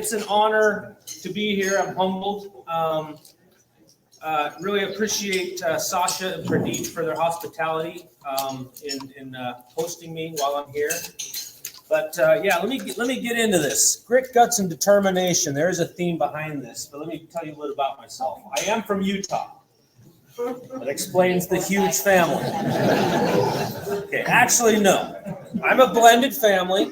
it's an honor to be here. I'm humbled. Really appreciate Sasha and Pradeep for their hospitality in hosting me while I'm here. But yeah, let me get into this. Grit, guts, and determination. There is a theme behind this, but let me tell you a little about myself. I am from Utah. That explains the huge family. Okay, actually, no. I'm a blended family.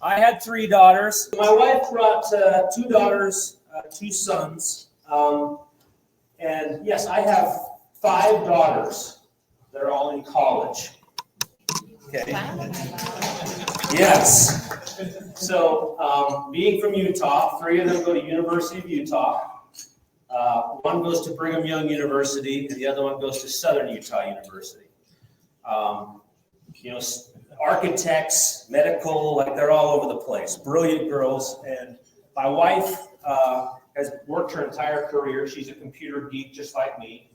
I had 3 daughters. My wife brought 2 daughters, 2 sons. And yes, I have 5 daughters that are all in college. Okay. Yes. So being from Utah, 3 of them go to University of Utah. One goes to Brigham Young University, and the other one goes to Southern Utah University. You know, architects, medical, like they're all over the place. Brilliant girls. And my wife has worked her entire career. She's a computer geek just like me.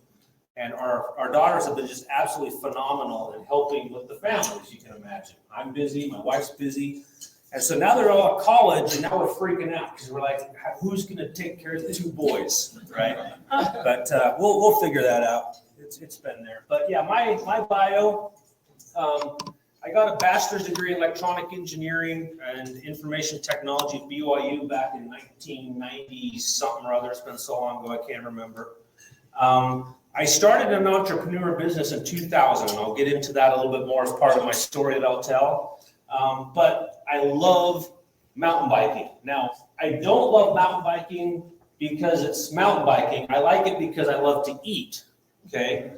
And our daughters have been just absolutely phenomenal in helping with the family, as you can imagine. I'm busy, my wife's busy. And so now they're all at college, and now we're freaking out because we're like, who's going to take care of the 2 boys, right? But we'll figure that out. It's been there. But yeah, my bio, I got a bachelor's degree in electronic engineering and information technology at BYU back in 1990-something or other. It's been so long ago, I can't remember. I started an entrepreneur business in 2000, and I'll get into that a little bit more as part of my story that I'll tell. But I love mountain biking. Now, I don't love mountain biking because it's mountain biking. I like it because I love to eat, okay?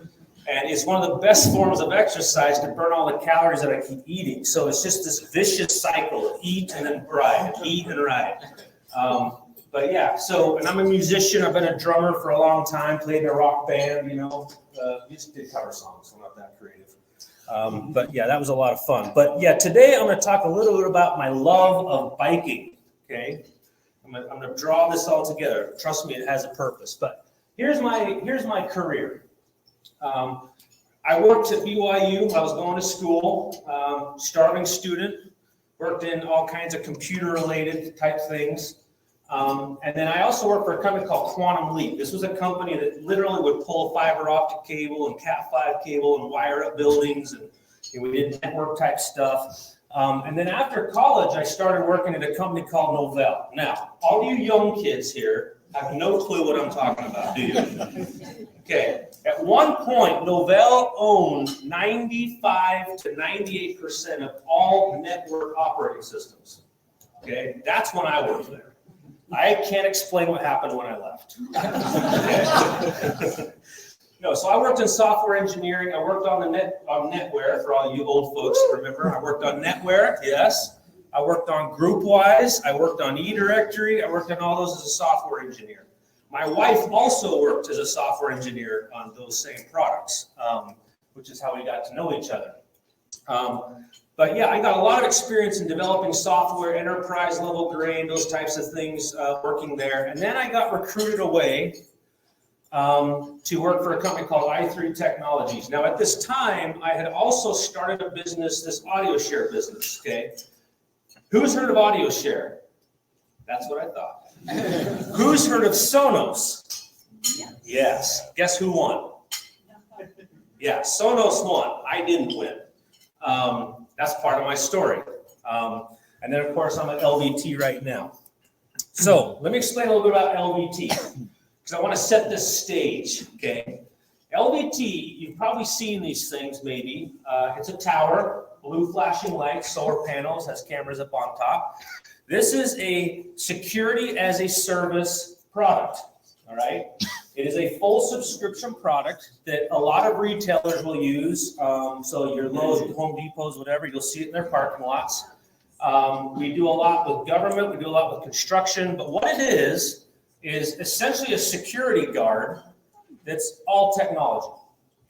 And it's one of the best forms of exercise to burn all the calories that I keep eating. So it's just this vicious cycle of eat and then ride, eat and ride. But yeah, so, and I'm a musician. I've been a drummer for a long time, played in a rock band, you know. We just did cover songs, so I'm not that creative. But yeah, that was a lot of fun. But yeah, today I'm going to talk a little bit about my love of biking, okay? I'm going to draw this all together. Trust me, it has a purpose. But here's my career. I worked at BYU. I was going to school, starving student, worked in all kinds of computer-related type things. And then I also worked for a company called Quantum Leap. This was a company that literally would pull fiber optic cable and Cat5 cable and wire up buildings, and we did network type stuff. And then after college, I started working at a company called Novell. Now, all you young kids here have no clue what I'm talking about, do you? Okay. At one point, Novell owned 95 to 98% of all network operating systems. Okay, that's when I worked there. I can't explain what happened when I left. Okay. No, so I worked in software engineering. I worked on NetWare for all you old folks. Remember, I worked on NetWare. Yes. I worked on GroupWise. I worked on eDirectory. I worked on all those as a software engineer. My wife also worked as a software engineer on those same products, which is how we got to know each other. But yeah, I got a lot of experience in developing software, enterprise level grade, those types of things, working there. And then I got recruited away to work for a company called i3 Technologies. Now at this time, I had also started a business, this audio share business, okay? Who's heard of audio share? That's what I thought. Who's heard of Sonos? Yes. Guess who won? Yeah, Sonos won. I didn't win. That's part of my story. And then, of course, I'm at LVT right now. So let me explain a little bit about LVT, because I want to set this stage, okay? LVT, you've probably seen these things maybe. It's a tower, blue flashing lights, solar panels, has cameras up on top. This is a security as a service product, all right? It is a full subscription product that a lot of retailers will use. So your Lowe's, Home Depots, whatever, you'll see it in their parking lots. We do a lot with government, we do a lot with construction, but what it is essentially a security guard that's all technology.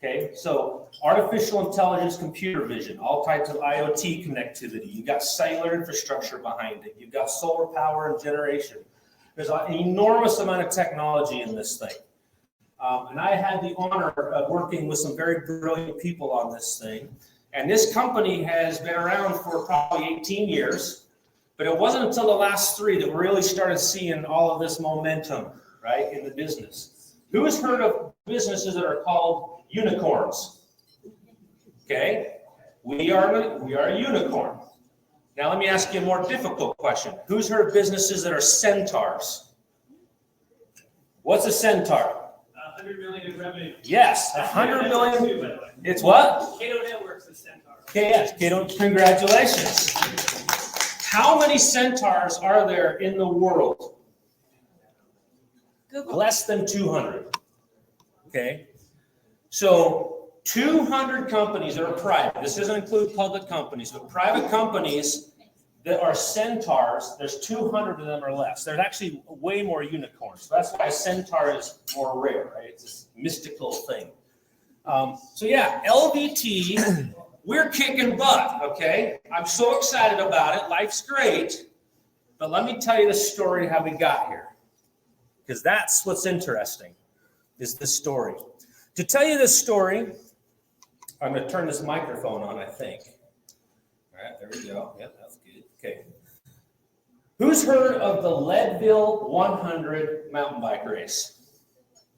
Okay, so artificial intelligence, computer vision, all types of IoT connectivity. You've got cellular infrastructure behind it. You've got solar power and generation. There's an enormous amount of technology in this thing. And I had the honor of working with some very brilliant people on this thing. And this company has been around for probably 18 years. But it wasn't until the last 3 that we really started seeing all of this momentum, right, in the business. Who has heard of businesses that are called unicorns? Okay, we are a unicorn. Now let me ask you a more difficult question. Who's heard of businesses that are centaurs? What's a centaur? 100 million in revenue. Yes, 100 million. Too, by the way. It's what? Keynote Networks is centaur. Okay, yes, Keynote, congratulations. How many centaurs are there in the world? Google. Less than 200. Okay, so 200 companies that are private. This doesn't include public companies, but private companies that are centaurs, there's 200 of them or less. There's actually way more unicorns. So that's why a centaur is more rare, right? It's this mystical thing. So yeah, LVT, we're kicking butt, okay? I'm so excited about it. Life's great. But let me tell you the story how we got here. Because that's what's interesting, is the story. To tell you this story, I'm going to turn this microphone on, I think. All right, there we go. Yep, that's good. Okay. Who's heard of the Leadville 100 mountain bike race?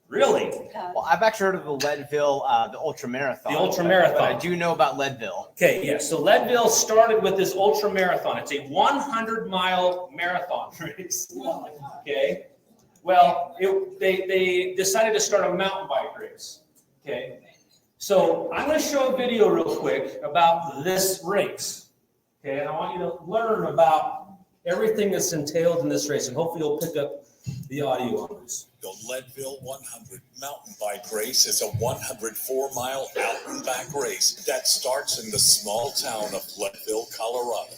Really? Well, I've actually heard of the Leadville, the ultra marathon. The ultra marathon. But I do know about Leadville. Okay, yeah. So Leadville started with this ultra marathon. It's a 100-mile marathon race. Okay. Well, they decided to start a mountain bike race. Okay. So I'm going to show a video real quick about this race. Okay, and I want you to learn about everything that's entailed in this race, and hopefully you'll pick up the audio on this. The Leadville 100 mountain bike race is a 104-mile out and back race that starts in the small town of Leadville, Colorado.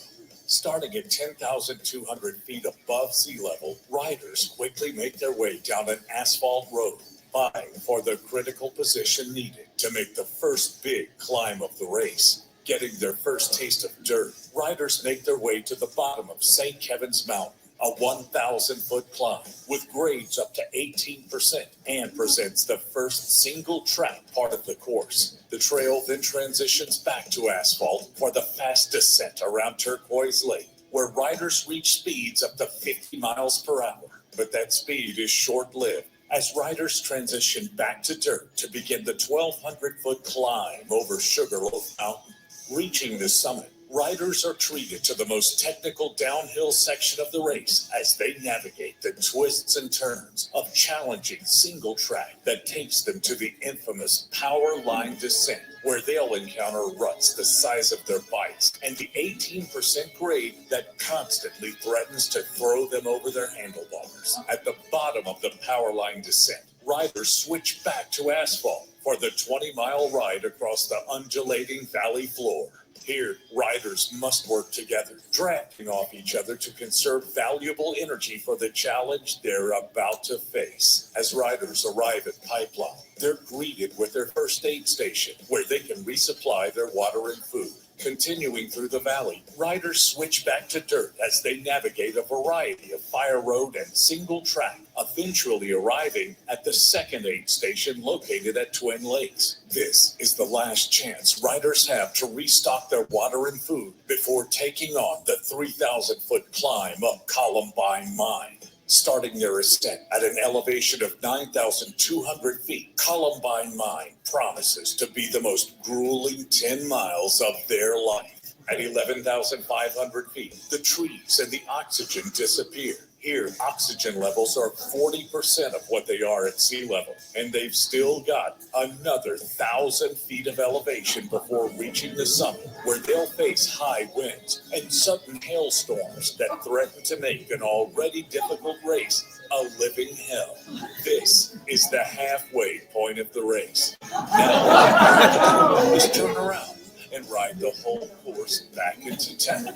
Starting at 10,200 feet above sea level, riders quickly make their way down an asphalt road, vying for the critical position needed to make the first big climb of the race. Getting their first taste of dirt, riders make their way to the bottom of St. Kevin's Mountain, a 1,000-foot climb with grades up to 18%, and presents the first single track part of the course. The trail then transitions back to asphalt for the fast descent around Turquoise Lake, where riders reach speeds up to 50 miles per hour. But that speed is short-lived as riders transition back to dirt to begin the 1,200-foot climb over Sugarloaf Mountain. Reaching the summit, riders are treated to the most technical downhill section of the race as they navigate the twists and turns of challenging single track that takes them to the infamous power line descent, where they'll encounter ruts the size of their bikes and the 18% grade that constantly threatens to throw them over their handlebars. At the bottom of the power line descent, riders switch back to asphalt for the 20-mile ride across the undulating valley floor. Here, riders must work together, drafting off each other to conserve valuable energy for the challenge they're about to face. As riders arrive at Pipeline, they're greeted with their first aid station, where they can resupply their water and food. Continuing through the valley, riders switch back to dirt as they navigate a variety of fire road and single track, eventually arriving at the second aid station located at Twin Lakes. This is the last chance riders have to restock their water and food before taking on the 3,000-foot climb up Columbine Mine. Starting their ascent at an elevation of 9,200 feet, Columbine Mine promises to be the most grueling 10 miles of their life. At 11,500 feet, the trees and the oxygen disappear. Here, oxygen levels are 40% of what they are at sea level, and they've still got another 1,000 feet of elevation before reaching the summit, where they'll face high winds and sudden hailstorms that threaten to make an already difficult race a living hell. This is the halfway point of the race. Now, just turn around and ride the whole course back into town.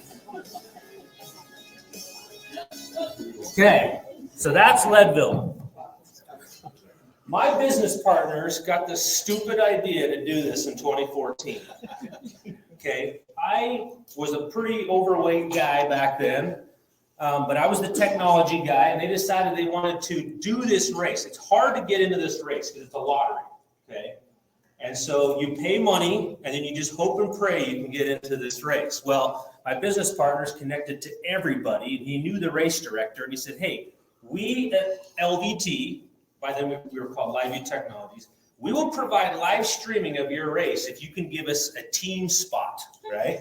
Okay, so that's Leadville. My business partners got this stupid idea to do this in 2014. Okay, I was a pretty overweight guy back then, but I was the technology guy, and they decided they wanted to do this race. It's hard to get into this race because it's a lottery, okay? And so you pay money, and then you just hope and pray you can get into this race. Well, my business partner's connected to everybody. And he knew the race director, and he said, hey, we at LVT, by then we were called LiveView Technologies, we will provide live streaming of your race if you can give us a team spot, right?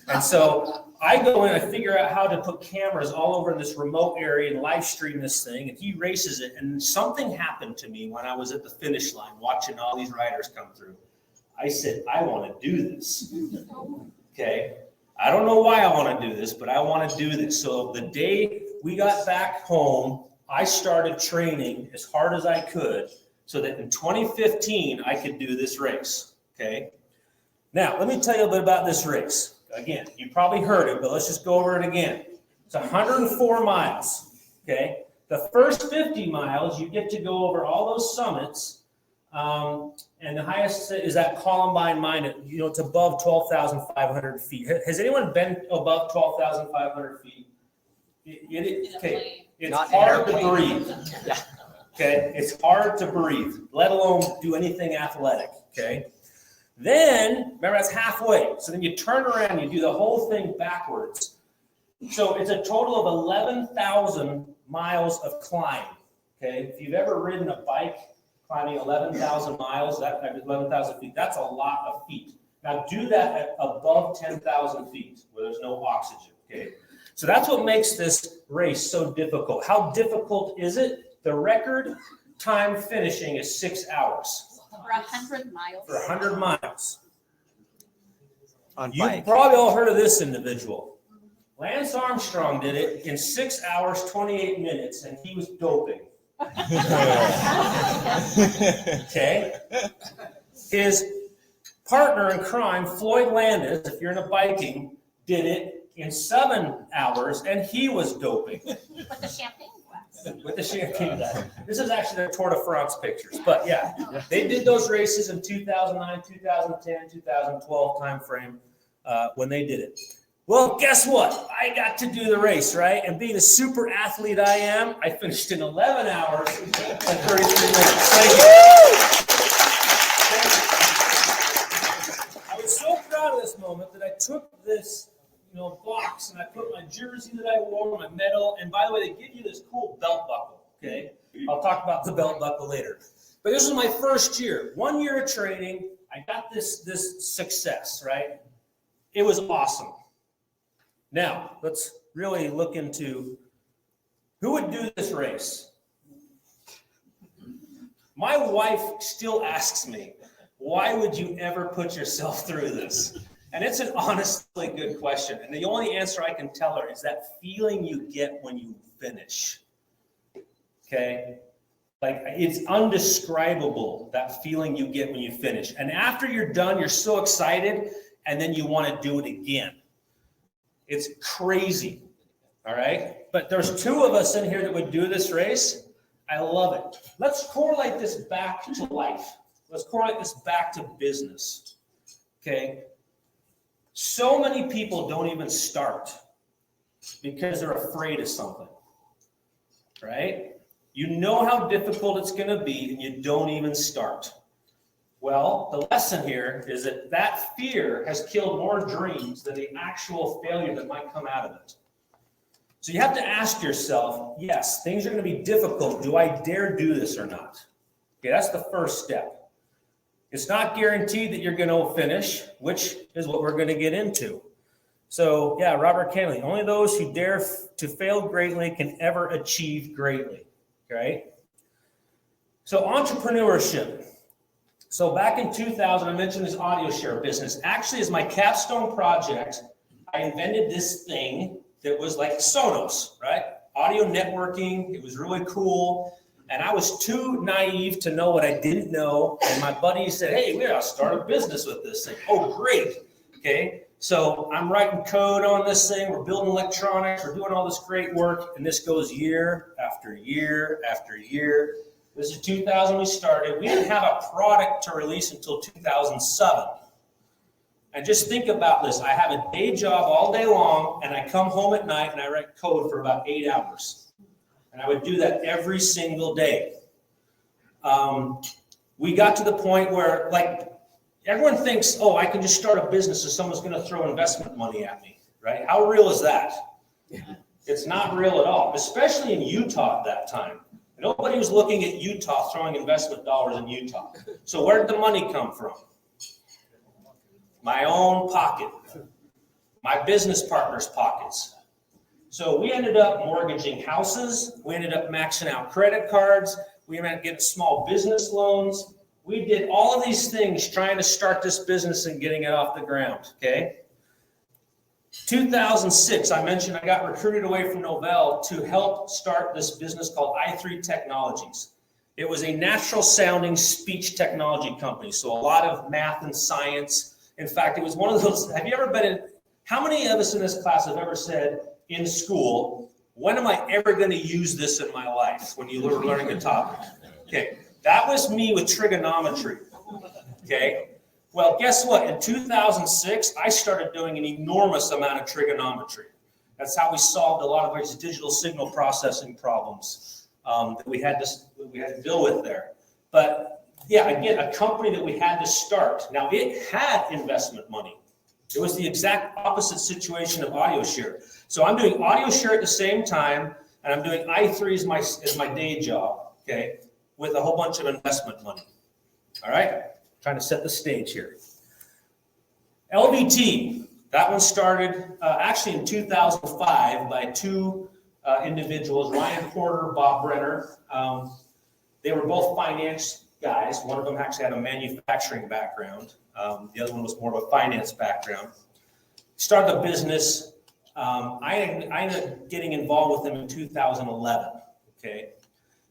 And so I go in, I figure out how to put cameras all over in this remote area and live stream this thing, and he races it. And something happened to me when I was at the finish line watching all these riders come through. I said, I want to do this. Okay. I don't know why I want to do this, but I want to do this. So the day we got back home, I started training as hard as I could so that in 2015, I could do this race. Okay. Now, let me tell you a bit about this race. Again, you probably heard it, but let's just go over it again. It's 104 miles. Okay. The first 50 miles, you get to go over all those summits. And the highest is at Columbine Mine. It's above 12,500 feet. Has anyone been above 12,500 feet? Okay. It's Not hard to airplane. breathe. Yeah. Okay. It's hard to breathe, let alone do anything athletic. Okay. Then, remember, that's halfway. So then you turn around, you do the whole thing backwards. So it's a total of 11,000 miles of climb. Okay. If you've ever ridden a bike, climbing 11,000 miles, 11,000 feet, that's a lot of feet. Now do that at above 10,000 feet where there's no oxygen, okay? So that's what makes this race so difficult. How difficult is it? The record time finishing is 6 hours. For 100 miles. For 100 miles. On You've bike. probably all heard of this individual. Lance Armstrong did it in 6 hours, 28 minutes, and he was doping. Okay. His partner in crime, Floyd Landis, if you're into biking, did it in 7 hours, and he was doping. With the champagne glass. With the champagne glass. This is actually their Tour de France pictures, but yeah, they did those races in 2009, 2010, 2012 timeframe when they did it. Well, guess what? I got to do the race, right? And being a super athlete I am, I finished in 11 hours and 33 minutes. Thank you. I was so proud of this moment that I took this, box and I put my jersey that I wore, my medal, and by the way, they give you this cool belt buckle, okay? I'll talk about the belt buckle later. But this was my first year. 1 year of training. I got this success, right? It was awesome. Now, let's really look into who would do this race. My wife still asks me, why would you ever put yourself through this? And it's an honestly good question. And the only answer I can tell her is that feeling you get when you finish. Okay? Like, it's undescribable, that feeling you get when you finish. And after you're done, you're so excited, and then you want to do it again. It's crazy, all right? But there's 2 of us in here that would do this race. I love it. Let's correlate this back to life. Let's correlate this back to business, okay? So many people don't even start because they're afraid of something, right? You know how difficult it's going to be, and you don't even start. Well, the lesson here is that fear has killed more dreams than the actual failure that might come out of it. So you have to ask yourself, yes, things are going to be difficult. Do I dare do this or not? Okay, that's the first step. It's not guaranteed that you're going to finish, which is what we're going to get into. So, yeah, Robert Kennedy, only those who dare to fail greatly can ever achieve greatly, right? So entrepreneurship. So back in 2000, I mentioned this audio share business. Actually, as my capstone project, I invented this thing that was like Sonos, right? Audio networking. It was really cool. And I was too naive to know what I didn't know. And my buddy said, hey, we ought to start a business with this thing. Oh, great. Okay. So I'm writing code on this thing. We're building electronics. We're doing all this great work. And this goes year after year after year. This is 2000 we started. We didn't have a product to release until 2007. And just think about this. I have a day job all day long, and I come home at night and I write code for about 8 hours. And I would do that every single day. We got to the point where, like, everyone thinks, oh, I can just start a business and someone's going to throw investment money at me. right? How real is that? It's not real at all, especially in Utah at that time. Nobody was looking at Utah throwing investment dollars in Utah. So where did the money come from? My own pocket, my business partners' pockets. So we ended up mortgaging houses. We ended up maxing out credit cards. We ended up getting small business loans. We did all of these things trying to start this business and getting it off the ground, okay? 2006, I mentioned I got recruited away from Novell to help start this business called i3 Technologies. It was a natural sounding speech technology company, so a lot of math and science. In fact, it was one of those, have you ever been in, how many of us in this class have ever said in school, when am I ever going to use this in my life when you were learning a topic? Okay, that was me with trigonometry, okay? Well, guess what? In 2006, I started doing an enormous amount of trigonometry. That's how we solved a lot of these digital signal processing problems that we had to deal with there. But yeah, again, a company that we had to start. Now, it had investment money. It was the exact opposite situation of AudioShare. So I'm doing AudioShare at the same time, and I'm doing i3 as my day job, okay, with a whole bunch of investment money. All right? Trying to set the stage here. LVT, that one started actually in 2005 by two individuals, Ryan Porter, Bob Brenner. They were both finance guys. One of them actually had a manufacturing background. The other one was more of a finance background. Started the business. I ended up getting involved with them in 2011, okay?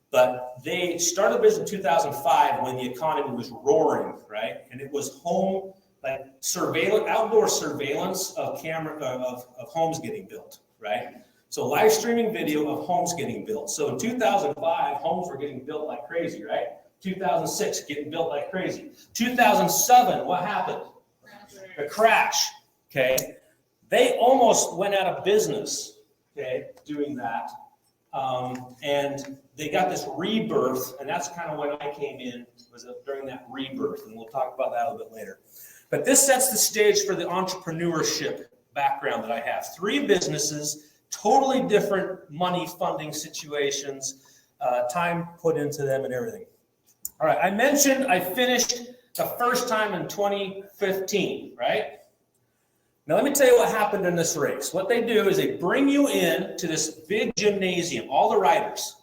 But they started the business in 2005 when the economy was roaring, right? And it was home, like surveillance, outdoor surveillance of homes getting built, right? So live streaming video of homes getting built. So in 2005, homes were getting built like crazy, right? 2006, getting built like crazy. 2007, what happened? The crash, okay? They almost went out of business, okay, doing that. And they got this rebirth, and that's kind of when I came in, was during that rebirth, and we'll talk about that a little bit later. But this sets the stage for the entrepreneurship background that I have. 3 businesses, totally different money funding situations, time put into them and everything. All right, I mentioned I finished the first time in 2015, right? Now, let me tell you what happened in this race. What they do is they bring you in to this big gymnasium, all the riders.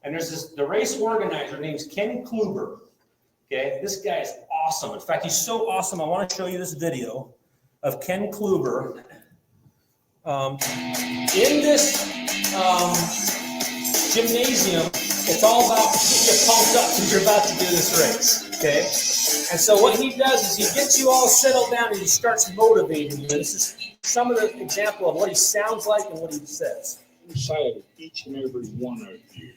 And there's the race organizer named Ken Kluber. Okay, this guy is awesome. In fact, he's so awesome, I want to show you this video of Ken Kluber. In this gymnasium, it's all about getting you pumped up because you're about to do this race. Okay? And so what he does is he gets you all settled down and he starts motivating you. And this is some of the example of what he sounds like and what he says. Inside of each and every one of you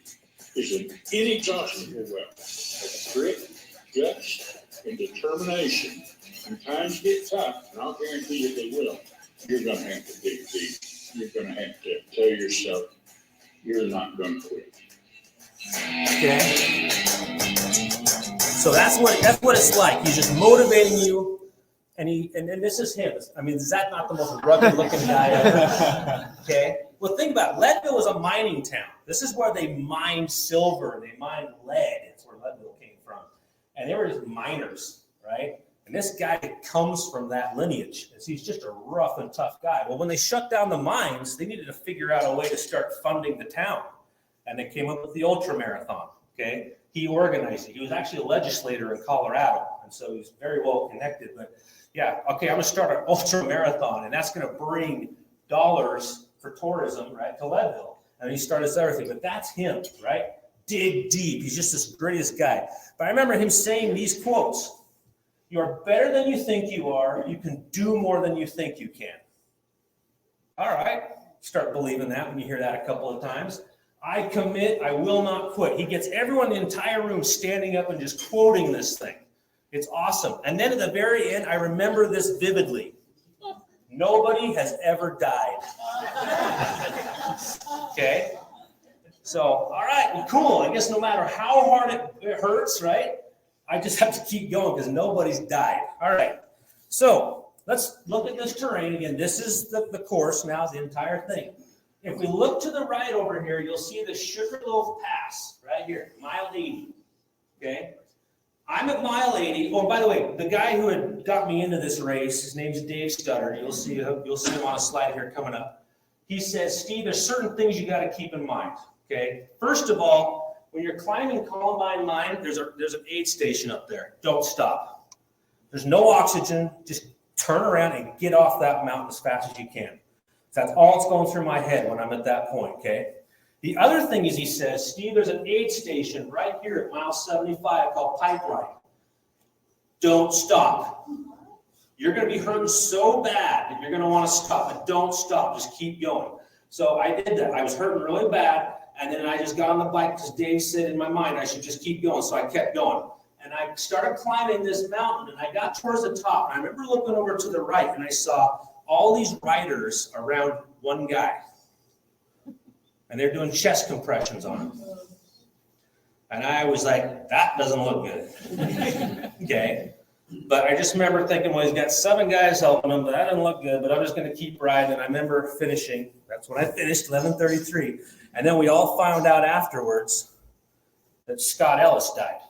is an inexhaustible well of grit, guts, and determination. When times get tough, and I'll guarantee you they will, you're going to have to dig deep. You're going to have to tell yourself you're not going to quit. Okay? So that's what it's like. He's just motivating you, and this is him. I mean, is that not the most rugged looking guy ever? Okay. Well, think about it. Leadville was a mining town. This is where they mined silver, they mined lead. That's where Leadville came from, and they were just miners, right? And this guy comes from that lineage. He's just a rough and tough guy. Well, when they shut down the mines, they needed to figure out a way to start funding the town, and they came up with the ultra marathon. Okay. He organized it. He was actually a legislator in Colorado, and so he's very well connected. But yeah, okay, I'm going to start an ultra marathon, and that's going to bring dollars for tourism, right, to Leadville. And he started everything. But that's him, right? Dig deep. He's just this greatest guy. But I remember him saying these quotes: "You are better than you think you are. You can do more than you think you can." All right, start believing that when you hear that a couple of times. I commit, I will not quit. He gets everyone in the entire room standing up and just quoting this thing. It's awesome. And then at the very end, I remember this vividly. Nobody has ever died. Okay? So, all right, well, cool. I guess no matter how hard it hurts, right? I just have to keep going because nobody's died. All right. So, let's look at this terrain again. This is the course now, the entire thing. If we look to the right over here, you'll see the Sugarloaf Pass right here, mile 80. Okay, I'm at mile 80. Oh, by the way, the guy who had got me into this race, his name's Dave Stutter. You'll see him on a slide here coming up. He says, Steve, there's certain things you got to keep in mind. Okay, first of all, when you're climbing Columbine Mine, there's an aid station up there. Don't stop. There's no oxygen. Just turn around and get off that mountain as fast as you can. That's all that's going through my head when I'm at that point, okay? The other thing is, he says, Steve, there's an aid station right here at mile 75 called Pipeline. Don't stop. You're going to be hurting so bad that you're going to want to stop, but don't stop. Just keep going. So I did that. I was hurting really bad, and then I just got on the bike because Dave said in my mind I should just keep going, so I kept going. And I started climbing this mountain, and I got towards the top, and I remember looking over to the right, and I saw all these riders around one guy. And they're doing chest compressions on him. And I was like, that doesn't look good. Okay. But I just remember thinking, well, he's got 7 guys helping him, but that doesn't look good, but I'm just going to keep riding. And I remember finishing. That's when I finished, 11:33. And then we all found out afterwards that Scott Ellis died.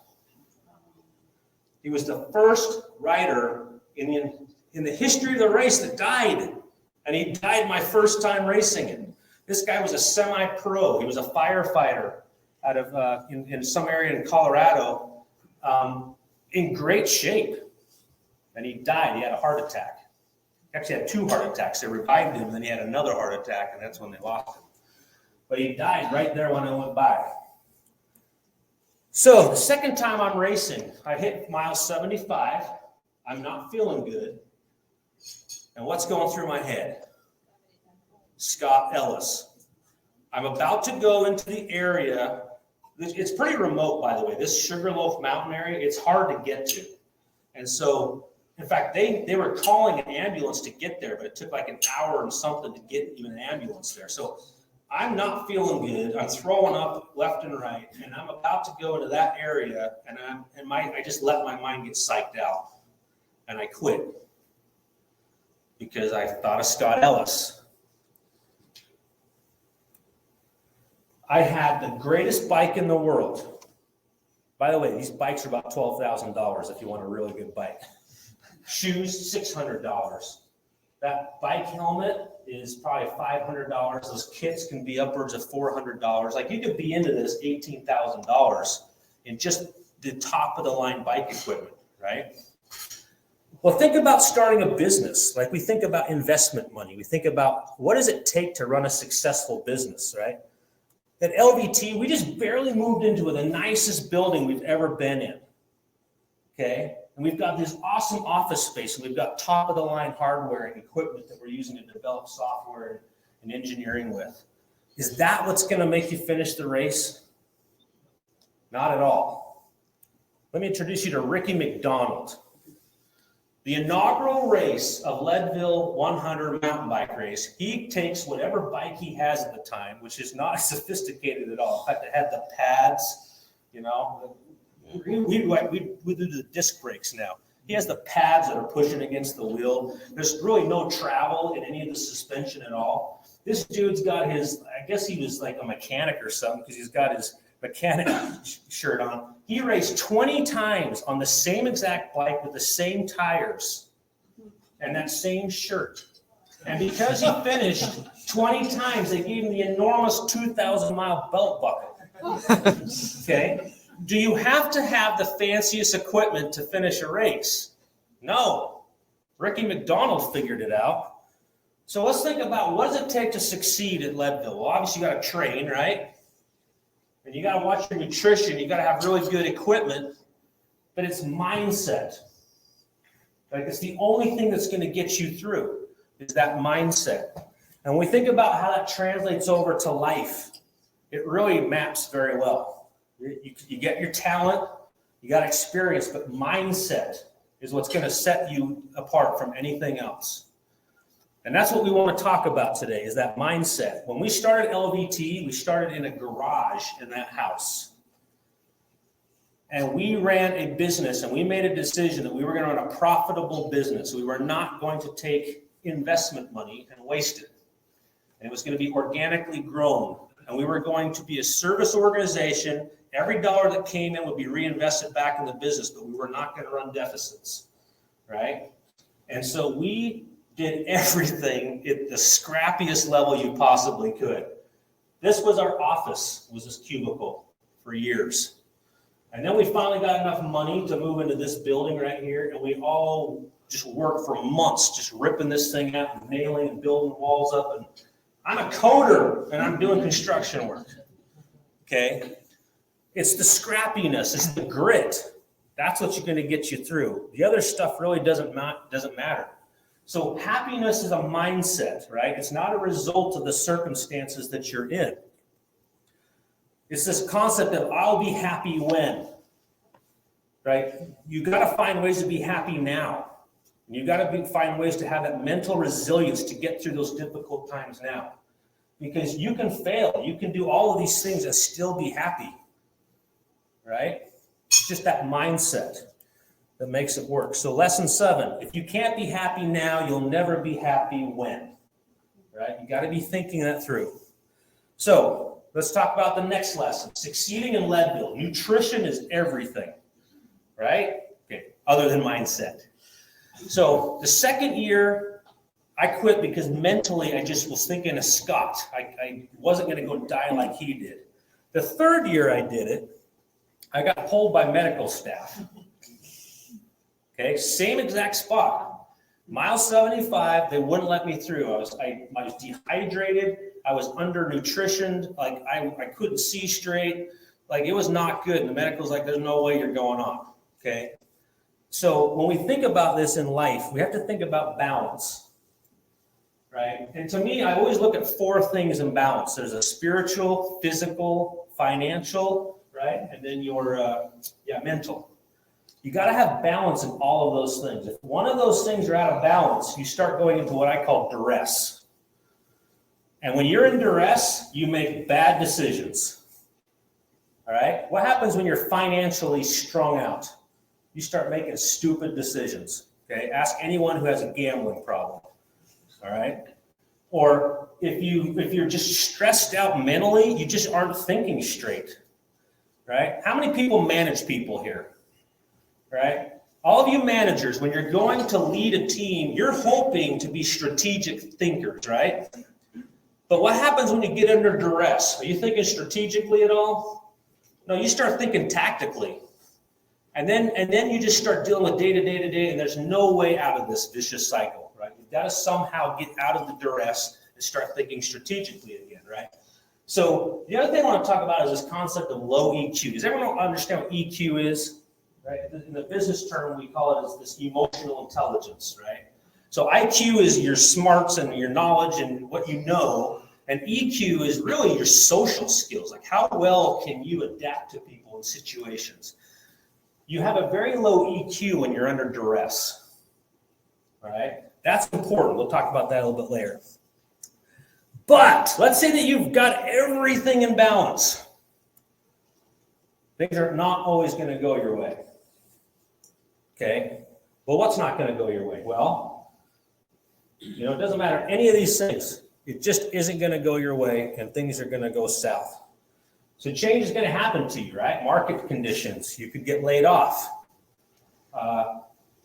He was the first rider in the history of the race that died. And he died my first time racing it. This guy was a semi-pro. He was a firefighter out of in some area in Colorado, in great shape. And he died. He had a heart attack. He actually had 2 heart attacks. They revived him, and then he had another heart attack, and that's when they lost him. But he died right there when I went by. So the second time I'm racing, I hit mile 75. I'm not feeling good. And what's going through my head? Scott Ellis. I'm about to go into the area. It's pretty remote, by the way. This Sugarloaf Mountain area, it's hard to get to. And so, in fact, they were calling an ambulance to get there, but it took like an hour and something to get even an ambulance there. So I'm not feeling good. I'm throwing up left and right, and I'm about to go into that area, and I just let my mind get psyched out, and I quit because I thought of Scott Ellis. I had the greatest bike in the world. By the way, these bikes are about $12,000 if you want a really good bike. Shoes, $600. That bike helmet is probably $500. Those kits can be upwards of $400. Like, you could be into this $18,000 in just the top of the line bike equipment, right? Well, think about starting a business. Like, we think about investment money. We think about what does it take to run a successful business, right? At LVT, we just barely moved into the nicest building we've ever been in, okay? And we've got this awesome office space, and we've got top-of-the-line hardware and equipment that we're using to develop software and engineering with. Is that what's going to make you finish the race? Not at all. Let me introduce you to Ricky McDonald. The inaugural race of Leadville 100 mountain bike race, he takes whatever bike he has at the time, which is not sophisticated at all. In fact, it had the pads, you know. We do the disc brakes now. He has the pads that are pushing against the wheel. There's really no travel in any of the suspension at all. This dude's got his, I guess he was like a mechanic or something, because he's got his mechanic shirt on. He raced 20 times on the same exact bike with the same tires and that same shirt. And because he finished 20 times, they gave him the enormous 2,000-mile belt buckle. Okay? Do you have to have the fanciest equipment to finish a race? No. Ricky McDonald figured it out. So let's think about, what does it take to succeed at Leadville? Well, obviously you got to train, right? And you got to watch your nutrition. You got to have really good equipment, but it's mindset. Like, it's the only thing that's going to get you through, is that mindset. And when we think about how that translates over to life, it really maps very well. You get your talent, you got experience, but mindset is what's going to set you apart from anything else. And that's what we want to talk about today, is that mindset. When we started LVT, we started in a garage in that house. And we ran a business and we made a decision that we were going to run a profitable business. We were not going to take investment money and waste it. And it was going to be organically grown. And we were going to be a service organization. Every dollar that came in would be reinvested back in the business, but we were not going to run deficits, right? And so we did everything at the scrappiest level you possibly could. This was our office, was this cubicle for years. And then we finally got enough money to move into this building right here, and we all just worked for months, just ripping this thing out and nailing and building walls up. And I'm a coder, and I'm doing construction work, okay? It's the scrappiness, it's the grit. That's what's going to get you through. The other stuff really doesn't matter. So happiness is a mindset, right? It's not a result of the circumstances that you're in. It's this concept of I'll be happy when, right? You got to find ways to be happy now. You got to find ways to have that mental resilience to get through those difficult times now. Because you can fail. You can do all of these things and still be happy, right? It's just that mindset that makes it work. So lesson 7, if you can't be happy now, you'll never be happy when, right? You got to be thinking that through. So let's talk about the next lesson, succeeding in Leadville. Nutrition is everything, right? Okay, other than mindset. So the second year, I quit because mentally I just was thinking of Scott. I wasn't going to go die like he did. The third year I did it, I got pulled by medical staff. Okay, same exact spot. Mile 75, they wouldn't let me through. I was dehydrated. I was undernutritioned. Like I couldn't see straight. Like it was not good. And the medical's like, there's no way you're going on. Okay. So when we think about this in life, we have to think about balance, right? And to me, I always look at 4 things in balance. There's a spiritual, physical, financial, right? And then your mental. You got to have balance in all of those things. If one of those things are out of balance, you start going into what I call duress. And when you're in duress, you make bad decisions. All right? What happens when you're financially strung out? You start making stupid decisions. Okay? Ask anyone who has a gambling problem. All right? Or if you're just stressed out mentally, you just aren't thinking straight. Right? How many people manage people here? Right? All of you managers, when you're going to lead a team, you're hoping to be strategic thinkers, right? But what happens when you get under duress? Are you thinking strategically at all? No, you start thinking tactically. And then you just start dealing with day to day, and there's no way out of this vicious cycle, right? You've got to somehow get out of the duress and start thinking strategically again, right? So the other thing I want to talk about is this concept of low EQ. Does everyone understand what EQ is? Right? In the business term, we call it as this emotional intelligence, right? So IQ is your smarts and your knowledge and what you know, and EQ is really your social skills. Like how well can you adapt to people in situations? You have a very low EQ when you're under duress, right? That's important. We'll talk about that a little bit later. But let's say that you've got everything in balance. Things are not always going to go your way. Okay, well, what's not going to go your way? Well, it doesn't matter any of these things. It just isn't going to go your way, and things are going to go south. So change is going to happen to you, right? Market conditions. You could get laid off.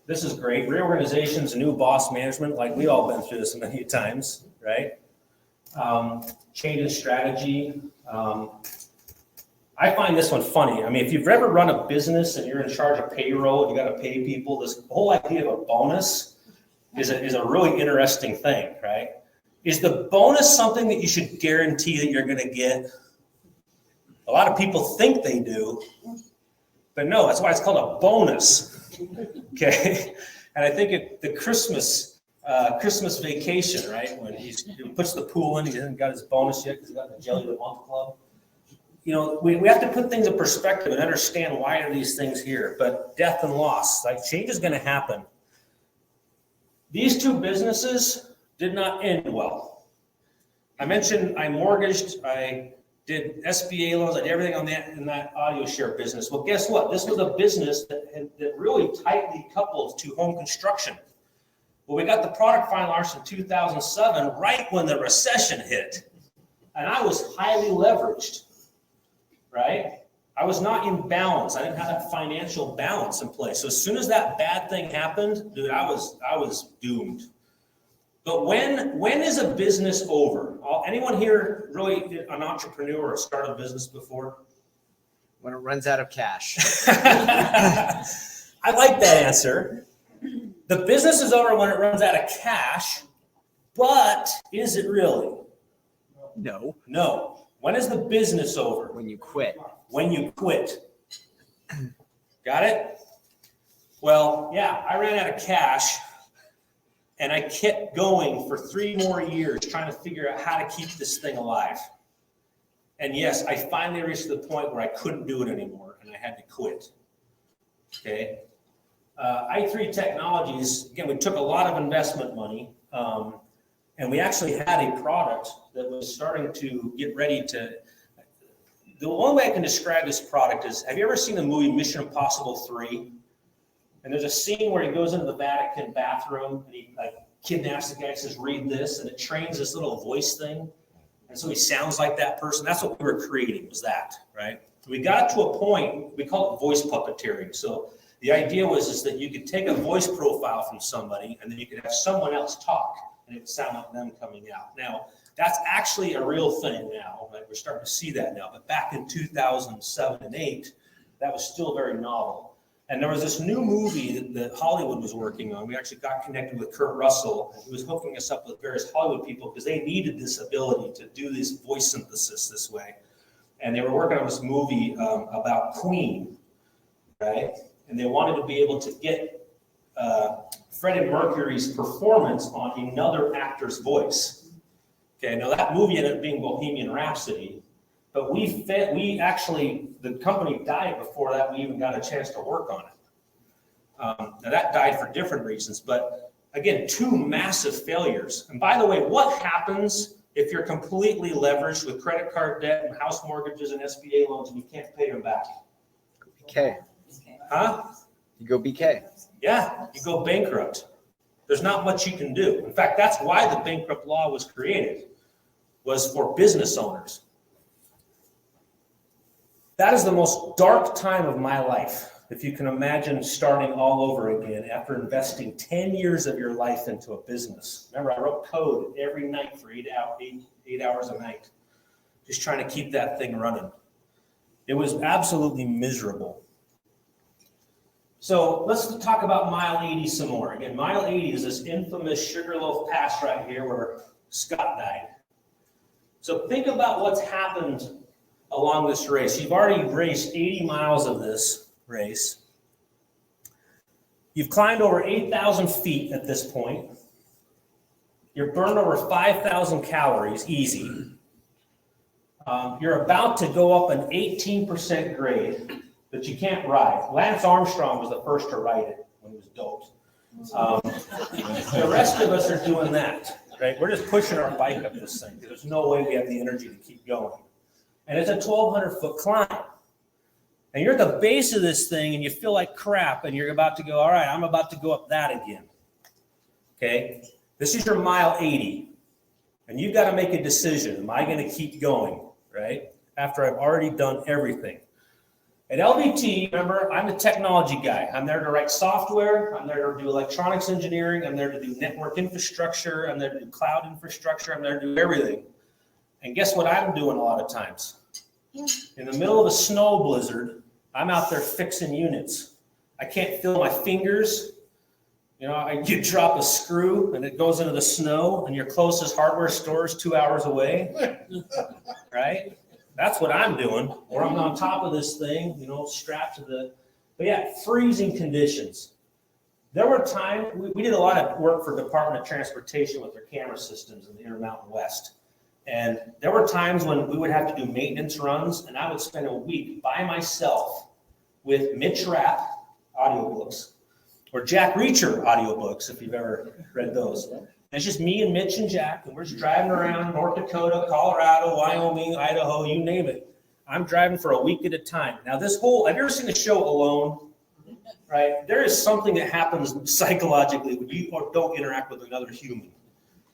This is great. Reorganizations, new boss management, like we all been through this many times, right? Change in strategy. I find this one funny. I mean, if you've ever run a business and you're in charge of payroll and you got to pay people, this whole idea of a bonus is a really interesting thing, right? Is the bonus something that you should guarantee that you're going to get? A lot of people think they do, but no, that's why it's called a bonus, okay? And I think the Christmas vacation, right? When he puts the pool in, he hasn't got his bonus yet because he got the Jelly of the Month Club. We have to put things in perspective and understand why are these things here. But death and loss, like change is going to happen. These 2 businesses did not end well. I mentioned I mortgaged, I did SBA loans, I did everything on that in that audio share business. Well, guess what? This was a business that really tightly coupled to home construction. Well, we got the product finalized in 2007, right when the recession hit. And I was highly leveraged, right? I was not in balance. I didn't have that financial balance in place. So as soon as that bad thing happened, dude, I was doomed. But when is a business over? Anyone here really an entrepreneur or started a business before? When it runs out of cash. I like that answer. The business is over when it runs out of cash, but is it really? No. No. When is the business over? When you quit. When you quit. Got it? Well, yeah, I ran out of cash and I kept going for 3 more years trying to figure out how to keep this thing alive. And yes, I finally reached the point where I couldn't do it anymore and I had to quit. Okay. i3 Technologies, again, we took a lot of investment money, and we actually had a product that was starting to get ready to. The only way I can describe this product is, have you ever seen the movie Mission Impossible 3? And there's a scene where he goes into the Vatican bathroom and he kidnaps the guy and says, read this, and it trains this little voice thing. And so he sounds like that person. That's what we were creating, was that, right? We got to a point, we call it voice puppeteering. So the idea was that you could take a voice profile from somebody and then you could have someone else talk and it would sound like them coming out. Now, that's actually a real thing now. Right? We're starting to see that now. But back in 2007 and 2008, that was still very novel. And there was this new movie that Hollywood was working on. We actually got connected with Kurt Russell. He was hooking us up with various Hollywood people because they needed this ability to do this voice synthesis this way. And they were working on this movie about Queen, right? And they wanted to be able to get Freddie Mercury's performance on another actor's voice. Okay, now that movie ended up being Bohemian Rhapsody, but we actually, the company died before that we even got a chance to work on it. Now that died for different reasons, but again, 2 massive failures. And by the way, what happens if you're completely leveraged with credit card debt and house mortgages and SBA loans and you can't pay them back? BK. Huh? You go BK. Yeah, you go bankrupt. There's not much you can do. In fact, that's why the bankrupt law was created, was for business owners. That is the most dark time of my life, if you can imagine starting all over again after investing 10 years of your life into a business. Remember, I wrote code every night for 8 hours a night, just trying to keep that thing running. It was absolutely miserable. So let's talk about mile 80 some more. Again, mile 80 is this infamous Sugarloaf Pass right here where Scott died. So think about what's happened along this race. You've already raced 80 miles of this race. You've climbed over 8,000 feet at this point. You're burned over 5,000 calories, easy. You're about to go up an 18% grade that you can't ride. Lance Armstrong was the first to ride it when he was doped. The rest of us are doing that, right? We're just pushing our bike up this thing. There's no way we have the energy to keep going. And it's a 1,200-foot climb. And you're at the base of this thing and you feel like crap and you're about to go, all right, I'm about to go up that again. Okay? This is your mile 80. And you've got to make a decision. Am I going to keep going, right? After I've already done everything. At LVT, remember, I'm the technology guy. I'm there to write software. I'm there to do electronics engineering. I'm there to do network infrastructure. I'm there to do cloud infrastructure. I'm there to do everything. And guess what I'm doing a lot of times? In the middle of a snow blizzard, I'm out there fixing units. I can't feel my fingers. You know, you drop a screw and it goes into the snow and your closest hardware store is 2 hours away, right? That's what I'm doing. Or I'm on top of this thing, you know, strapped to the, but yeah, freezing conditions. There were times, we did a lot of work for Department of Transportation with their camera systems in the Intermountain West. And there were times when we would have to do maintenance runs and I would spend a week by myself with Mitch Rapp audiobooks or Jack Reacher audiobooks, if you've ever read those. And it's just me and Mitch and Jack, and we're just driving around North Dakota, Colorado, Wyoming, Idaho, you name it. I'm driving for a week at a time. Now have you ever seen the show Alone? Right? There is something that happens psychologically when you don't interact with another human.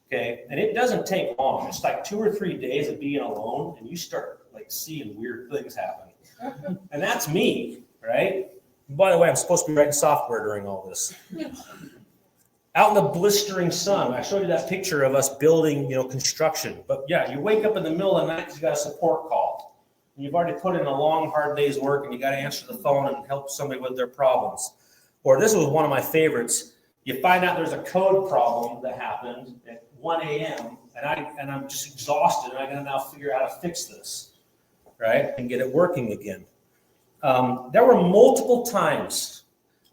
Okay? And it doesn't take long. It's like 2 or 3 days of being alone, and you start like seeing weird things happen. And that's me, right? By the way, I'm supposed to be writing software during all this. Out in the blistering sun, I showed you that picture of us building, construction. But yeah, you wake up in the middle of the night because you got a support call. And you've already put in a long, hard day's work, and you got to answer the phone and help somebody with their problems. Or this was one of my favorites. You find out there's a code problem that happened at 1 a.m. and I'm just exhausted, and I got to now figure out how to fix this, right, and get it working again. There were multiple times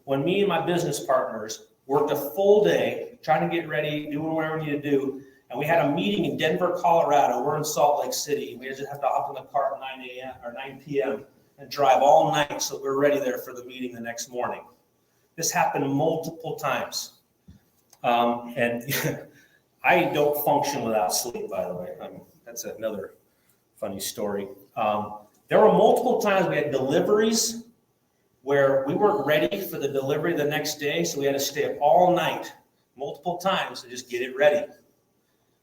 when me and my business partners worked a full day trying to get ready, doing whatever we need to do, and we had a meeting in Denver, Colorado. We're in Salt Lake City. We just have to hop in the car at 9 a.m. or 9 p.m. and drive all night so we're ready there for the meeting the next morning. This happened multiple times. And I don't function without sleep, by the way. That's another funny story. There were multiple times we had deliveries where we weren't ready for the delivery the next day, so we had to stay up all night, multiple times, to just get it ready.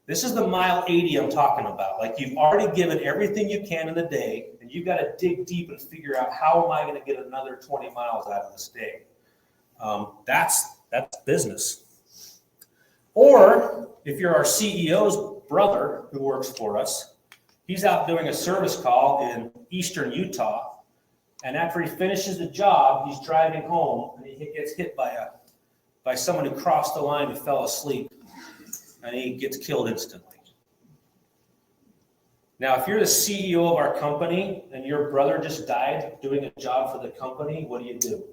This is the mile 80 I'm talking about. Like, you've already given everything you can in the day, and you've got to dig deep and figure out, how am I going to get another 20 miles out of this day? That's business. Or if you're our CEO's brother who works for us, he's out doing a service call in eastern Utah, and after he finishes the job, he's driving home, and he gets hit by someone who crossed the line and fell asleep, and he gets killed instantly. Now, if you're the CEO of our company and your brother just died doing a job for the company, what do?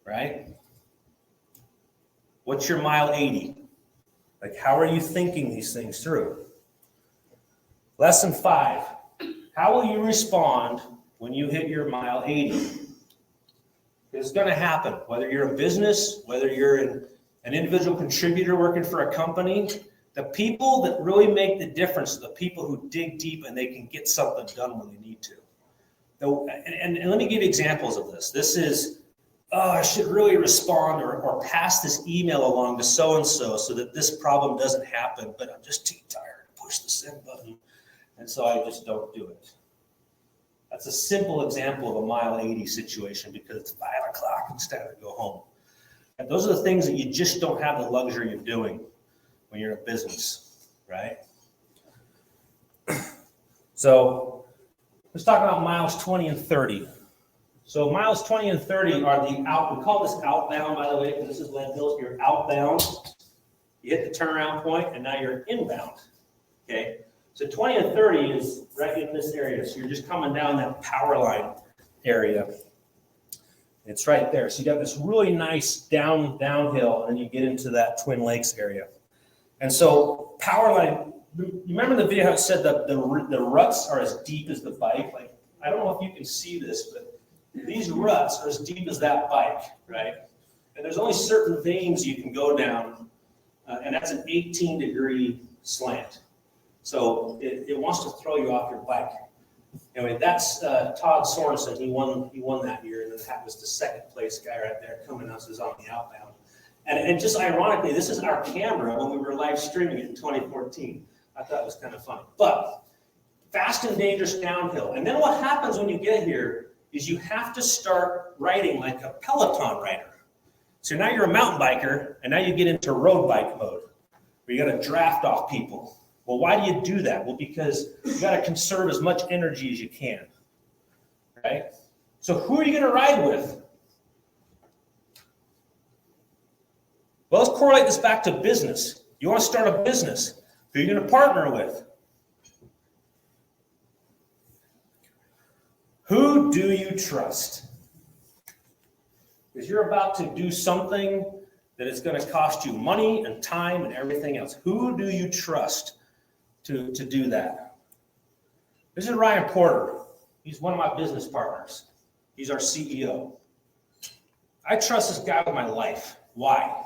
Right? What's your mile 80? Like, how are you thinking these things through? Lesson 5. How will you respond when you hit your mile 80? It's going to happen, whether you're a business, whether you're an individual contributor working for a company. The people that really make the difference are the people who dig deep and they can get something done when they need to. And let me give you examples of this. This is, I should really respond or pass this email along to so-and-so so that this problem doesn't happen, but I'm just too tired to push the send button, and so I just don't do it. That's a simple example of a mile 80 situation because it's 5 o'clock and it's time to go home. And those are the things that you just don't have the luxury of doing when you're in a business, right? So let's talk about miles 20 and 30. So miles 20 and 30 are we call this outbound, by the way, because this is Leadville. You're outbound, you hit the turnaround point, and now you're inbound, okay? So 20 and 30 is right in this area. So you're just coming down that power line area. It's right there. So you got this really nice downhill, and then you get into that Twin Lakes area. And so power line, you remember the video how it said the ruts are as deep as the bike? Like, I don't know if you can see this, but these ruts are as deep as that bike, right? And there's only certain veins you can go down, and that's an 18-degree slant. So it wants to throw you off your bike. Anyway, that's Todd Sorensen. He won that year, and then that was the second place guy right there coming us is on the outbound. And just ironically, this is our camera when we were live streaming it in 2014. I thought it was kind of funny. But fast and dangerous downhill. And then what happens when you get here is you have to start riding like a Peloton rider. So now you're a mountain biker, and now you get into road bike mode, where you got to draft off people. Well, why do you do that? Well, because you got to conserve as much energy as you can, right? So who are you going to ride with? Well, let's correlate this back to business. You want to start a business. Who are you going to partner with? Who do you trust? Because you're about to do something that is going to cost you money and time and everything else. Who do you trust to do that? This is Ryan Porter. He's one of my business partners. He's our CEO. I trust this guy with my life. Why?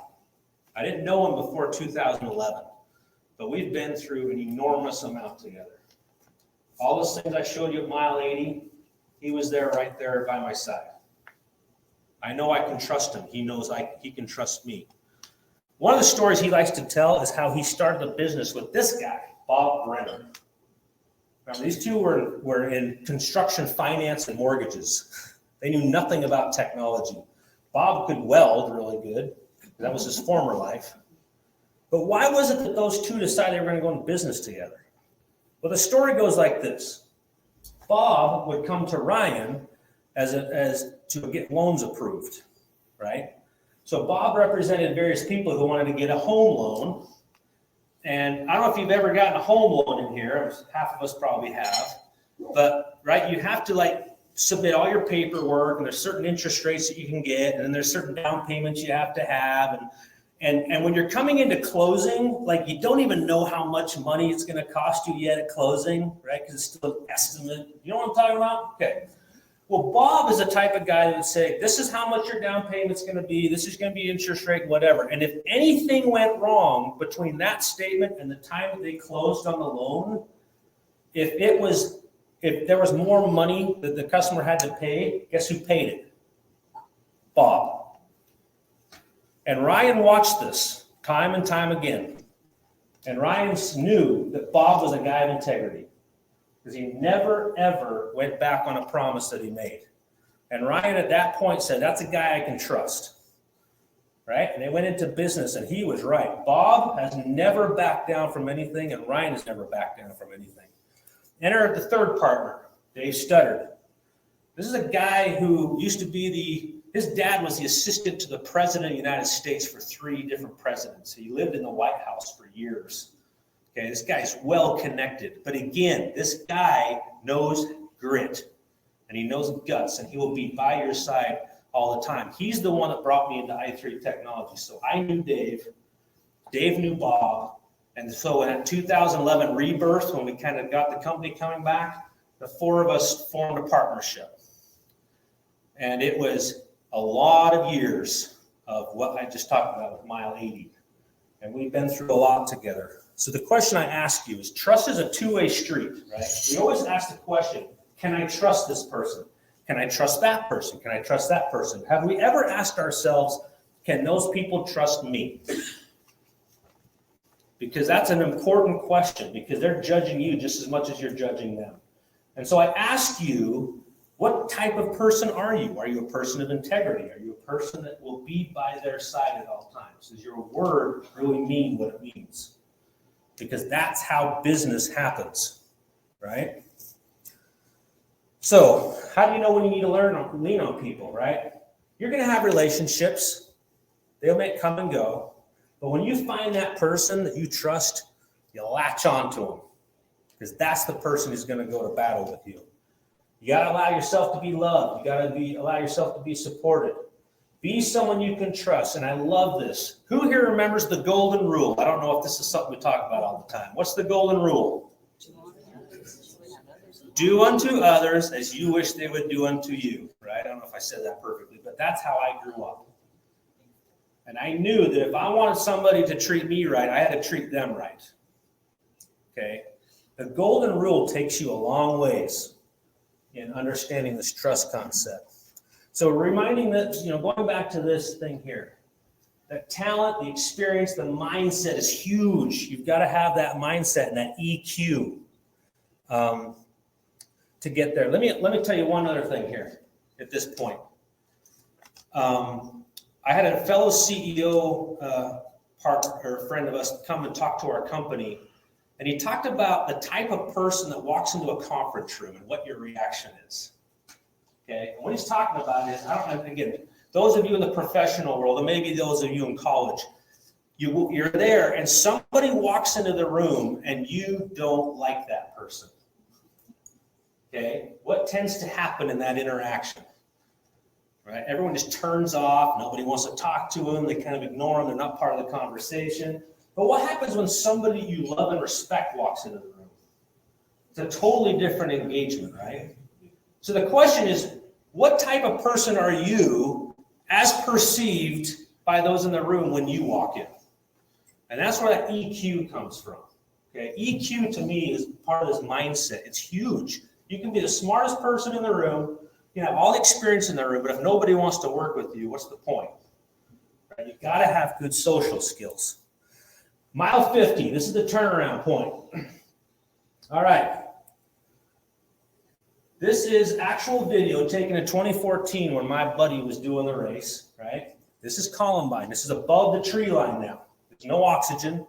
I didn't know him before 2011, but we've been through an enormous amount together. All those things I showed you at mile 80, he was there right there by my side. I know I can trust him. He knows he can trust me. One of the stories he likes to tell is how he started a business with this guy, Bob Brenner. Remember, these two were in construction finance and mortgages. They knew nothing about technology. Bob could weld really good. That was his former life. But why was it that those two decided they were going to go into business together? Well, the story goes like this. Bob would come to Ryan as to get loans approved, right? So Bob represented various people who wanted to get a home loan. And I don't know if you've ever gotten a home loan in here. Half of us probably have. But, right, you have to submit all your paperwork, and there's certain interest rates that you can get, and then there's certain down payments you have to have. And when you're coming into closing, you don't even know how much money it's going to cost you yet at closing, right? Because it's still an estimate. You know what I'm talking about? Okay. Well, Bob is the type of guy that would say, this is how much your down payment's going to be. This is going to be interest rate, whatever. And if anything went wrong between that statement and the time that they closed on the loan, if there was more money that the customer had to pay, guess who paid it? Bob. And Ryan watched this time and time again. And Ryan knew that Bob was a guy of integrity, because he never, ever went back on a promise that he made. And Ryan at that point said, that's a guy I can trust, right? And they went into business, and he was right. Bob has never backed down from anything, and Ryan has never backed down from anything. Enter the third partner, Dave Studdard. This is a guy who used to be his dad was the assistant to the president of the United States for 3 different presidents. He lived in the White House for years. Okay, this guy's well connected. But again, this guy knows grit, and he knows guts, and he will be by your side all the time. He's the one that brought me into i3 Technologies. So I knew Dave. Dave knew Bob. And so in 2011 rebirth, when we kind of got the company coming back, the 4 of us formed a partnership. And it was a lot of years of what I just talked about with mile 80. And we've been through a lot together. So the question I ask you is, trust is a two-way street, right? We always ask the question, can I trust this person? Can I trust that person? Can I trust that person? Have we ever asked ourselves, can those people trust me? Because that's an important question, because they're judging you just as much as you're judging them. And so I ask you, what type of person are you? Are you a person of integrity? Are you a person that will be by their side at all times? Does your word really mean what it means? Because that's how business happens, right? So how do you know when you need to lean on people, right? You're going to have relationships. They may come and go. But when you find that person that you trust, you latch onto them, because that's the person who's going to go to battle with you. You got to allow yourself to be loved. You got to allow yourself to be supported. Be someone you can trust. And I love this. Who here remembers the golden rule? I don't know if this is something we talk about all the time. What's the golden rule? Do unto others as you wish they would do unto you, right? I don't know if I said that perfectly, but that's how I grew up. And I knew that if I wanted somebody to treat me right, I had to treat them right. Okay? The golden rule takes you a long ways in understanding this trust concept. So reminding that, going back to this thing here, that talent, the experience, the mindset is huge. You've got to have that mindset and that EQ to get there. Let me tell you one other thing here at this point. I had a fellow CEO partner or friend of us come and talk to our company, and he talked about the type of person that walks into a conference room and what your reaction is. Okay, and what he's talking about is, again, those of you in the professional world, and maybe those of you in college, you're there and somebody walks into the room and you don't like that person. Okay, what tends to happen in that interaction? Right, everyone just turns off. Nobody wants to talk to them. They kind of ignore them. They're not part of the conversation. But what happens when somebody you love and respect walks into the room? It's a totally different engagement, right? So the question is, what type of person are you as perceived by those in the room when you walk in? And that's where that EQ comes from. Okay, EQ to me is part of this mindset. It's huge. You can be the smartest person in the room, you have all the experience in the room, but if nobody wants to work with you, what's the point? Right? You've got to have good social skills. Mile 50, this is the turnaround point. All right. This is actual video taken in 2014 when my buddy was doing the race, right? This is Columbine. This is above the tree line now. There's no oxygen.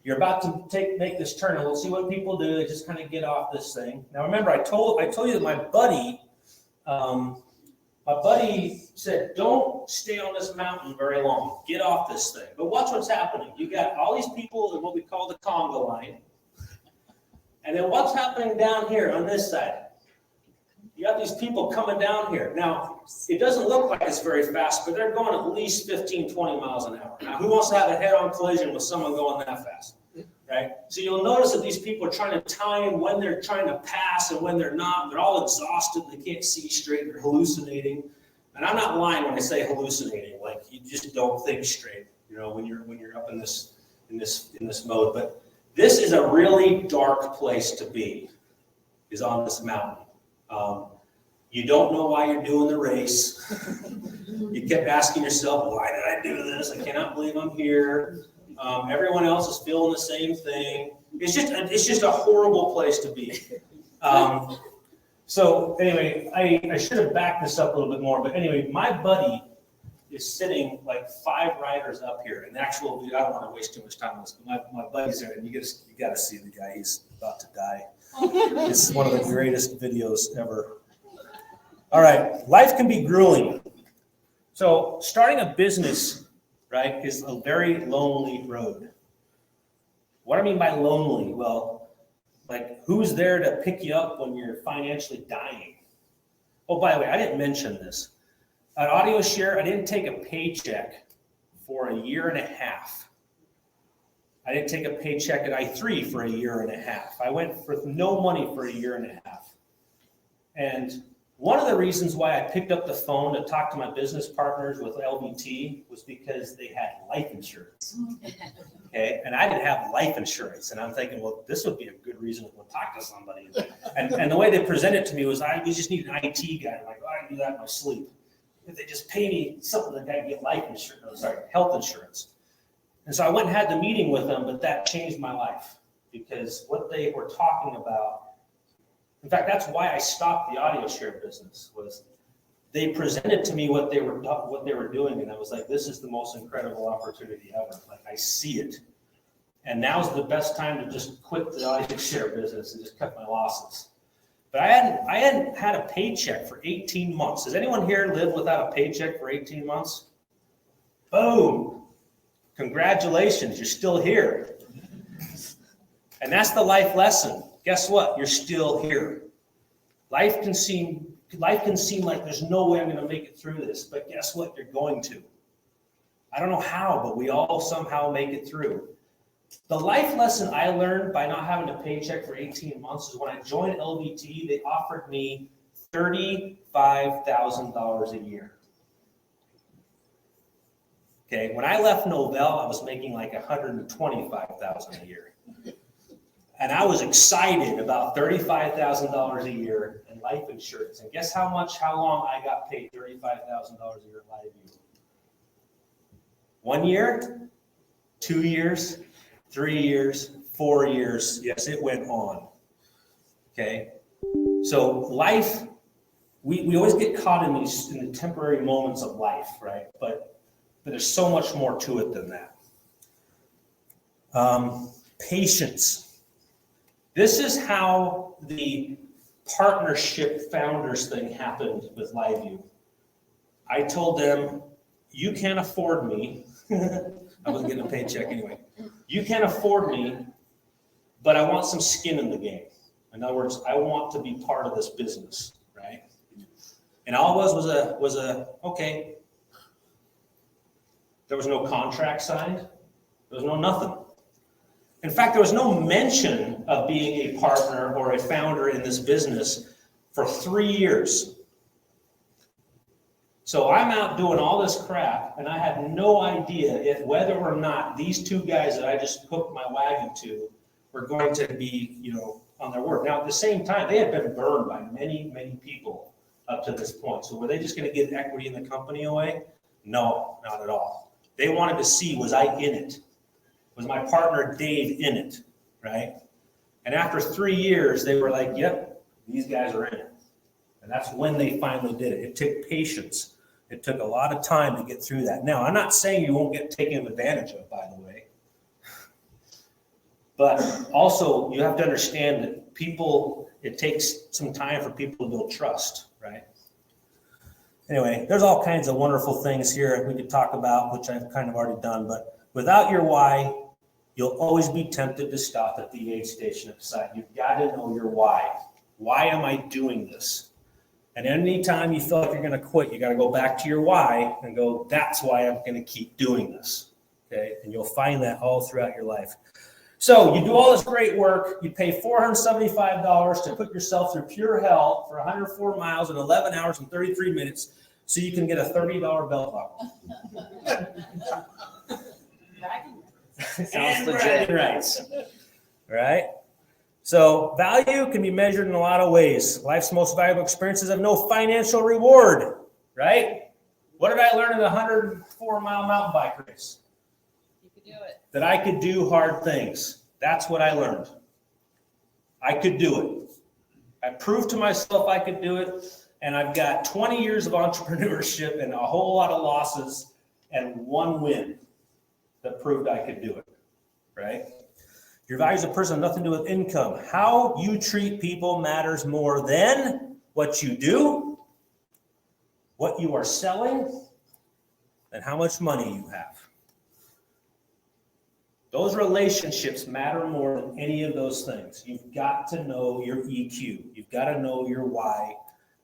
You're about to make this turn, and we'll see what people do. They just kind of get off this thing. Now, remember, I told you that my buddy said, don't stay on this mountain very long. Get off this thing. But watch what's happening. You got all these people in what we call the conga line. And then what's happening down here on this side? You got these people coming down here. Now, it doesn't look like it's very fast, but they're going at least 15, 20 miles an hour. Now, who wants to have a head-on collision with someone going that fast? Right? So you'll notice that these people are trying to time when they're trying to pass and when they're not. They're all exhausted. They can't see straight. They're hallucinating. And I'm not lying when I say hallucinating. Like, you just don't think straight, you know, when you're up in this mode. But this is a really dark place to be, is on this mountain. You don't know why you're doing the race. You kept asking yourself, why did I do this? I cannot believe I'm here. Everyone else is feeling the same thing. It's just a horrible place to be. So anyway, I should have backed this up a little bit more, but anyway, my buddy is sitting like 5 riders up here. And actual, I don't want to waste too much time on this, but my buddy's there, and you got to see the guy. He's about to die. It's one of the greatest videos ever. All right, life can be grueling. So starting a business, right, is a very lonely road. What do I mean by lonely? Well, like, who's there to pick you up when you're financially dying? Oh, by the way, I didn't mention this. At Audio Share, I didn't take a paycheck for a year and a half. I didn't take a paycheck at I3 for a year and a half. I went with no money for a year and a half. And one of the reasons why I picked up the phone to talk to my business partners with LVT was because they had life insurance. Okay, and I didn't have life insurance, and I'm thinking, well, this would be a good reason to go talk to somebody. And the way they presented it to me was, we just need an IT guy. I'm like, I can do that in my sleep. If they just pay me something, the guy can get life insurance, health insurance. And so I went and had the meeting with them, but that changed my life, because what they were talking about, in fact, that's why I stopped the Audio Share business, was they presented to me what they were doing, and I was like, this is the most incredible opportunity ever. Like, I see it. And now's the best time to just quit the Audio Share business and just cut my losses. But I hadn't had a paycheck for 18 months. Does anyone here live without a paycheck for 18 months? Boom. Congratulations, you're still here. And that's the life lesson. Guess what? You're still here. Life can seem like there's no way I'm going to make it through this, but guess what? You're going to. I don't know how, but we all somehow make it through. The life lesson I learned by not having a paycheck for 18 months is when I joined LVT, they offered me $35,000 a year. Okay, when I left Novell, I was making like $125,000 a year. And I was excited about $35,000 a year in life insurance. And guess how long I got paid $35,000 a year at LiveView? 1 year, 2 years, 3 years, 4 years. Yes, it went on. Okay. So life, we always get caught in the temporary moments of life, right? But there's so much more to it than that. Patience. This is how the partnership founders thing happened with LiveView. I told them, you can't afford me. I wasn't getting a paycheck anyway. You can't afford me, but I want some skin in the game. In other words, I want to be part of this business, right? And all it was a okay. There was no contract signed. There was no nothing. In fact, there was no mention of being a partner or a founder in this business for 3 years. So I'm out doing all this crap, and I had no idea if whether or not these two guys that I just hooked my wagon to were going to be, on their work. Now, at the same time, they had been burned by many, many people up to this point. So were they just going to give equity in the company away? No, not at all. They wanted to see, was I in it? Was my partner Dave in it, right? And after 3 years, they were like, yep, these guys are in it. And that's when they finally did it. It took patience. It took a lot of time to get through that. Now, I'm not saying you won't get taken advantage of, by the way. But also, you have to understand that people, it takes some time for people to build trust, right? Anyway, there's all kinds of wonderful things here we could talk about, which I've kind of already done. But without your why, you'll always be tempted to stop at the aid station at the site. You've got to know your why. Why am I doing this? And anytime you feel like you're going to quit, you got to go back to your why and go, that's why I'm going to keep doing this. Okay. And you'll find that all throughout your life. So you do all this great work. You pay $475 to put yourself through pure hell for 104 miles in 11 hours and 33 minutes so you can get a $30 belt buckle. Sounds legit. Rights. Right? So value can be measured in a lot of ways. Life's most valuable experiences have no financial reward, right? What did I learn in the 104-mile mountain bike race? You could do it. That I could do hard things. That's what I learned. I could do it. I proved to myself I could do it, and I've got 20 years of entrepreneurship and a whole lot of losses and one win that proved I could do it, right? Your value as a person have nothing to do with income. How you treat people matters more than what you do, what you are selling, and how much money you have. Those relationships matter more than any of those things. You've got to know your EQ. You've got to know your why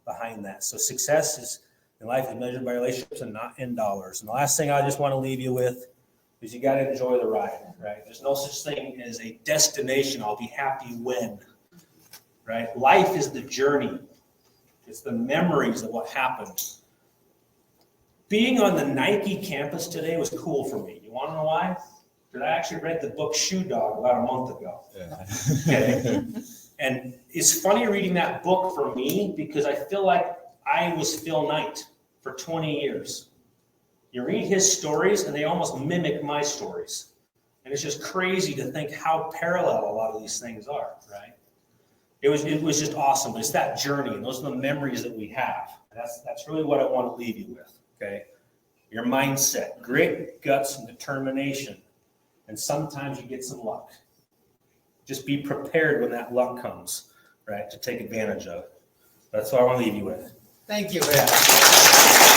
behind that. So success in life is measured by relationships and not in dollars. And the last thing I just want to leave you with is you got to enjoy the ride, right? There's no such thing as a destination. I'll be happy when, right? Life is the journey. It's the memories of what happened. Being on the Nike campus today was cool for me. You want to know why? Because I actually read the book Shoe Dog about a month ago. Yeah. Okay. And it's funny reading that book for me because I feel like I was Phil Knight for 20 years. You read his stories and they almost mimic my stories. And it's just crazy to think how parallel a lot of these things are, right? It was just awesome. But it's that journey, and those are the memories that we have. That's really what I want to leave you with, okay? Your mindset, grit, guts, and determination. And sometimes you get some luck. Just be prepared when that luck comes, right, to take advantage of it. That's what I want to leave you with. Thank you, Ed.